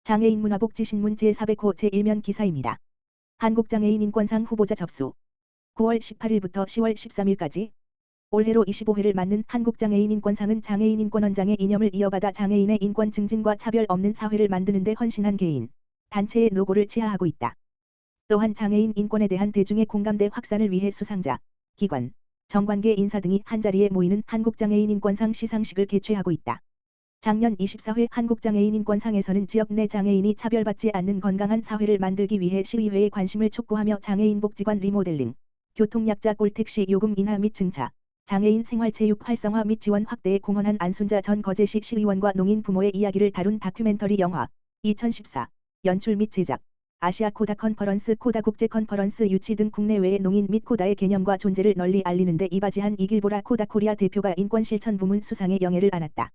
장애인 문화복지신문 제400호 제1면 기사입니다. 한국장애인 인권상 후보자 접수. 9월 18일부터 10월 13일까지 올해로 25회를 맞는 한국장애인 인권상은 장애인 인권원장의 이념을 이어받아 장애인의 인권 증진과 차별 없는 사회를 만드는 데 헌신한 개인, 단체의 노고를 치하하고 있다. 또한 장애인 인권에 대한 대중의 공감대 확산을 위해 수상자, 기관, 정관계 인사 등이 한자리에 모이는 한국장애인 인권상 시상식을 개최하고 있다. 작년 24회 한국장애인 인권상에서는 지역 내 장애인이 차별받지 않는 건강한 사회를 만들기 위해 시의회의 관심을 촉구하며 장애인 복지관 리모델링, 교통약자 꼴택시 요금 인하 및 증차, 장애인 생활체육 활성화 및 지원 확대에 공헌한 안순자 전 거제시 시의원과 농인 부모의 이야기를 다룬 다큐멘터리 영화 2014 연출 및 제작, 아시아 코다 컨퍼런스 코다 국제 컨퍼런스 유치 등 국내외의 농인 및 코다의 개념과 존재를 널리 알리는 데 이바지한 이길보라 코다 코리아 대표가 인권실천 부문 수상의 영예를 안았다.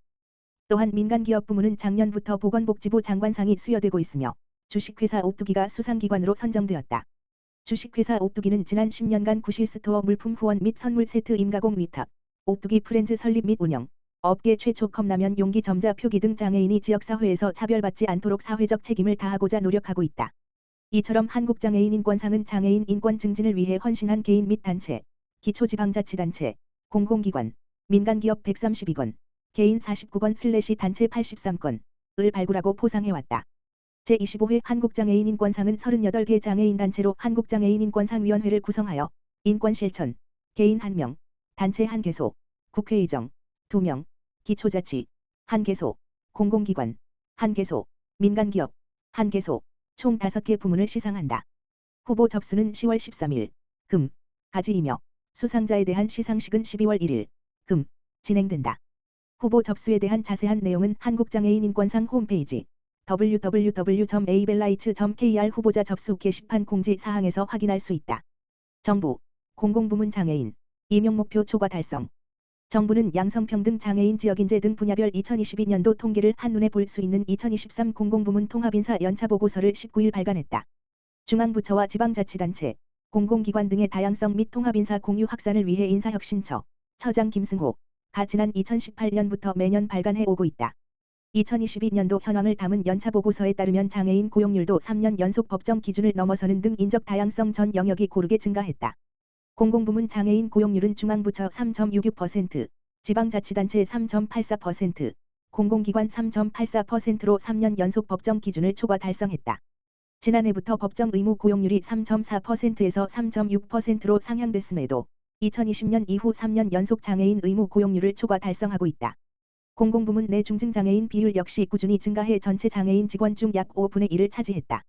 또한 민간기업 부문은 작년부터 보건복지부 장관상이 수여되고 있으며 주식회사 옵두기가 수상기관으로 선정되었다. 주식회사 옵두기는 지난 10년간 구실스토어 물품 후원 및 선물 세트 임가공 위탁, 옵두기 프렌즈 설립 및 운영, 업계 최초 컵라면 용기 점자 표기 등 장애인이 지역사회에서 차별받지 않도록 사회적 책임을 다하고자 노력하고 있다. 이처럼 한국장애인 인권상은 장애인 인권 증진을 위해 헌신한 개인 및 단체, 기초지방자치단체, 공공기관, 민간기업 132건, 개인 49건 단체 83건을 발굴하고 포상해왔다. 제25회 한국장애인 인권상은 38개 장애인 단체로 한국장애인 인권상위원회를 구성하여 인권실천, 개인 1명, 단체 1개소, 국회의정 2명, 기초자치 1개소, 공공기관 1개소, 민간기업 1개소, 총 5개 부문을 시상한다. 후보 접수는 10월 13일, 금, 가지이며 수상자에 대한 시상식은 12월 1일, 금, 진행된다. 후보 접수에 대한 자세한 내용은 한국장애인 인권상 홈페이지 www.abellights.kr 후보자 접수 게시판 공지 사항에서 확인할 수 있다. 정부, 공공부문 장애인, 임용목표 초과 달성. 정부는 양성평등 장애인 지역인재 등 분야별 2022년도 통계를 한눈에 볼 수 있는 2023 공공부문 통합인사 연차보고서를 19일 발간했다. 중앙부처와 지방자치단체, 공공기관 등의 다양성 및 통합인사 공유 확산을 위해 인사혁신처, 처장 김승호, 가 지난 2018년부터 매년 발간해 오고 있다. 2022년도 현황을 담은 연차보고서에 따르면 장애인 고용률도 3년 연속 법정 기준을 넘어서는 등 인적 다양성 전 영역이 고르게 증가했다. 공공부문 장애인 고용률은 중앙부처 3.66%, 지방자치단체 3.84%, 공공기관 3.84%로 3년 연속 법정 기준을 초과 달성했다. 지난해부터 법정 의무 고용률이 3.4%에서 3.6%로 상향됐음에도 2020년 이후 3년 연속 장애인 의무 고용률을 초과 달성하고 있다. 공공부문 내 중증장애인 비율 역시 꾸준히 증가해 전체 장애인 직원 중 약 5분의 1을 차지했다.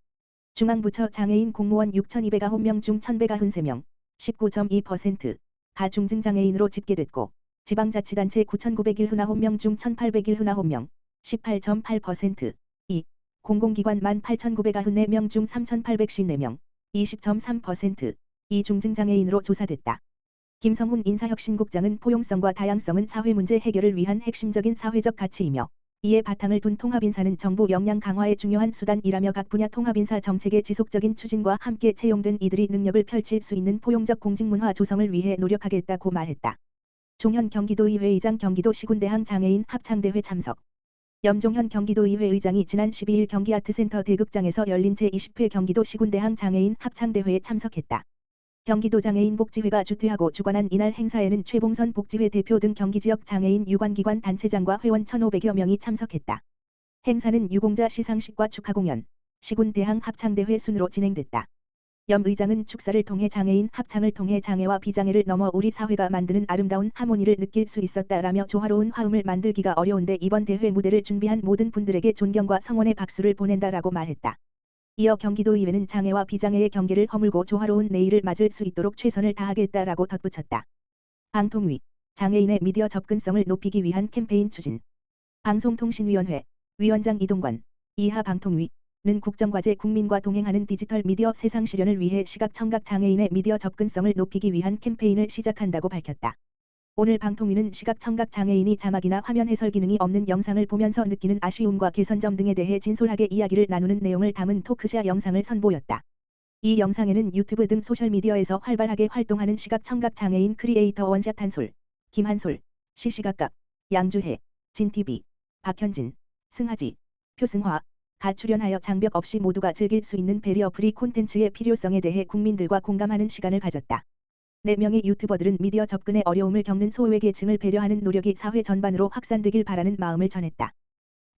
중앙부처 장애인 공무원 6,209명 중 1,193명, 19.2%, 가 중증장애인으로 집계됐고, 지방자치단체 9,901명 중 1,801명, 18.8%, 이 공공기관 18,994명 중 3,854명, 20.3%, 이 중증장애인으로 조사됐다. 김성훈 인사혁신국장은 포용성과 다양성은 사회 문제 해결을 위한 핵심적인 사회적 가치이며 이에 바탕을 둔 통합인사는 정부 역량 강화의 중요한 수단이라며 각 분야 통합인사 정책의 지속적인 추진과 함께 채용된 이들이 능력을 펼칠 수 있는 포용적 공직문화 조성을 위해 노력하겠다고 말했다. 종현 경기도의회 의장 경기도 시군대항 장애인 합창대회 참석. 염종현 경기도의회 의장이 지난 12일 경기아트센터 대극장에서 열린 제20회 경기도 시군대항 장애인 합창대회에 참석했다. 경기도 장애인 복지회가 주최하고 주관한 이날 행사에는 최봉선 복지회 대표 등 경기지역 장애인 유관기관 단체장과 회원 1,500여 명이 참석했다. 행사는 유공자 시상식과 축하공연, 시군대항 합창대회 순으로 진행됐다. 염 의장은 축사를 통해 장애인 합창을 통해 장애와 비장애를 넘어 우리 사회가 만드는 아름다운 하모니를 느낄 수 있었다라며 조화로운 화음을 만들기가 어려운데 이번 대회 무대를 준비한 모든 분들에게 존경과 성원의 박수를 보낸다라고 말했다. 이어 경기도의회는 장애와 비장애의 경계를 허물고 조화로운 내일을 맞을 수 있도록 최선을 다하겠다라고 덧붙였다. 방통위, 장애인의 미디어 접근성을 높이기 위한 캠페인 추진. 방송통신위원회, 위원장 이동관, 이하 방통위는 국정과제 국민과 동행하는 디지털 미디어 세상 실현을 위해 시각청각 장애인의 미디어 접근성을 높이기 위한 캠페인을 시작한다고 밝혔다. 오늘 방통위는 시각청각 장애인이 자막이나 화면 해설 기능이 없는 영상을 보면서 느끼는 아쉬움과 개선점 등에 대해 진솔하게 이야기를 나누는 내용을 담은 토크쇼 영상을 선보였다. 이 영상에는 유튜브 등 소셜미디어에서 활발하게 활동하는 시각청각 장애인 크리에이터 원샷 한솔, 김한솔, 시시각각, 양주혜, 진TV, 박현진, 승하지, 표승화, 가출연하여 장벽 없이 모두가 즐길 수 있는 배리어 프리 콘텐츠의 필요성에 대해 국민들과 공감하는 시간을 가졌다. 4명의 유튜버들은 미디어 접근에 어려움을 겪는 소외 계층을 배려하는 노력이 사회 전반으로 확산되길 바라는 마음을 전했다.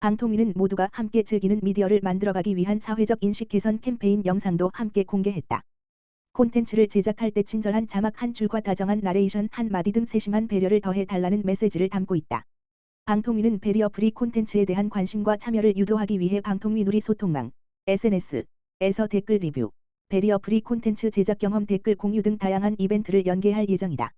방통위는 모두가 함께 즐기는 미디어를 만들어가기 위한 사회적 인식 개선 캠페인 영상도 함께 공개했다. 콘텐츠를 제작할 때 친절한 자막 한 줄과 다정한 나레이션 한 마디 등 세심한 배려를 더해 달라는 메시지를 담고 있다. 방통위는 배리어 프리 콘텐츠에 대한 관심과 참여를 유도하기 위해 방통위 누리 소통망, SNS에서 댓글 리뷰, 배리어 프리 콘텐츠 제작 경험 댓글 공유 등 다양한 이벤트를 연계할 예정이다.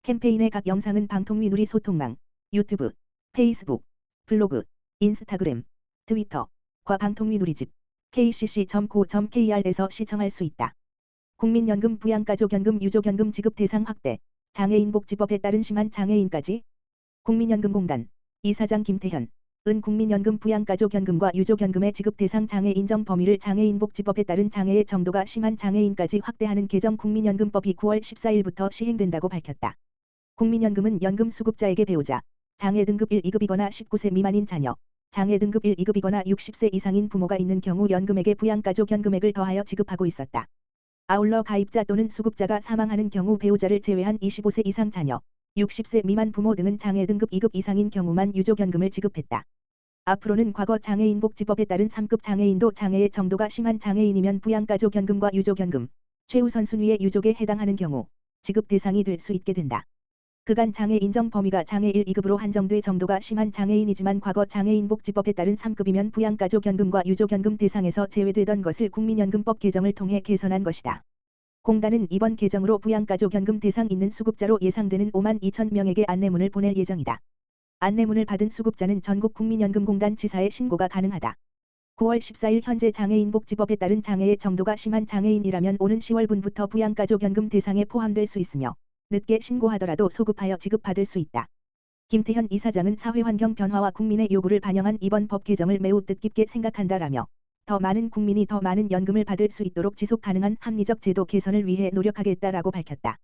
캠페인의 각 영상은 방통위 누리 소통망, 유튜브, 페이스북, 블로그, 인스타그램, 트위터과 방통위 누리집, kcc.co.kr에서 시청할 수 있다. 국민연금 부양가족연금 유족연금 지급 대상 확대, 장애인복지법에 따른 심한 장애인까지. 국민연금공단 이사장 김태현, 은 국민연금 부양가족연금과 유족연금의 지급 대상 장애 인정 범위를 장애인복지법에 따른 장애의 정도가 심한 장애인까지 확대하는 개정 국민연금법이 9월 14일부터 시행된다고 밝혔다. 국민연금은 연금 수급자에게 배우자, 장애 등급 1, 2급이거나 19세 미만인 자녀, 장애 등급 1, 2급이거나 60세 이상인 부모가 있는 경우 연금액에 부양가족 연금액을 더하여 지급하고 있었다. 아울러 가입자 또는 수급자가 사망하는 경우 배우자를 제외한 25세 이상 자녀, 60세 미만 부모 등은 장애 등급 2급 이상인 경우만 유족연금을 지급했다. 앞으로는 과거 장애인복지법에 따른 3급 장애인도 장애의 정도가 심한 장애인이면 부양가족연금과 유족연금, 최우선 순위의 유족에 해당하는 경우 지급 대상이 될 수 있게 된다. 그간 장애 인정 범위가 장애 1, 2급으로 한정돼 정도가 심한 장애인이지만 과거 장애인복지법에 따른 3급이면 부양가족연금과 유족연금 대상에서 제외되던 것을 국민연금법 개정을 통해 개선한 것이다. 공단은 이번 개정으로 부양가족연금 대상 있는 수급자로 예상되는 5만 2천 명에게 안내문을 보낼 예정이다. 안내문을 받은 수급자는 전국 국민연금공단 지사에 신고가 가능하다. 9월 14일 현재 장애인복지법에 따른 장애의 정도가 심한 장애인이라면 오는 10월분부터 부양가족연금 대상에 포함될 수 있으며 늦게 신고하더라도 소급하여 지급받을 수 있다. 김태현 이사장은 사회환경 변화와 국민의 요구를 반영한 이번 법 개정을 매우 뜻깊게 생각한다라며 더 많은 국민이 더 많은 연금을 받을 수 있도록 지속 가능한 합리적 제도 개선을 위해 노력하겠다라고 밝혔다.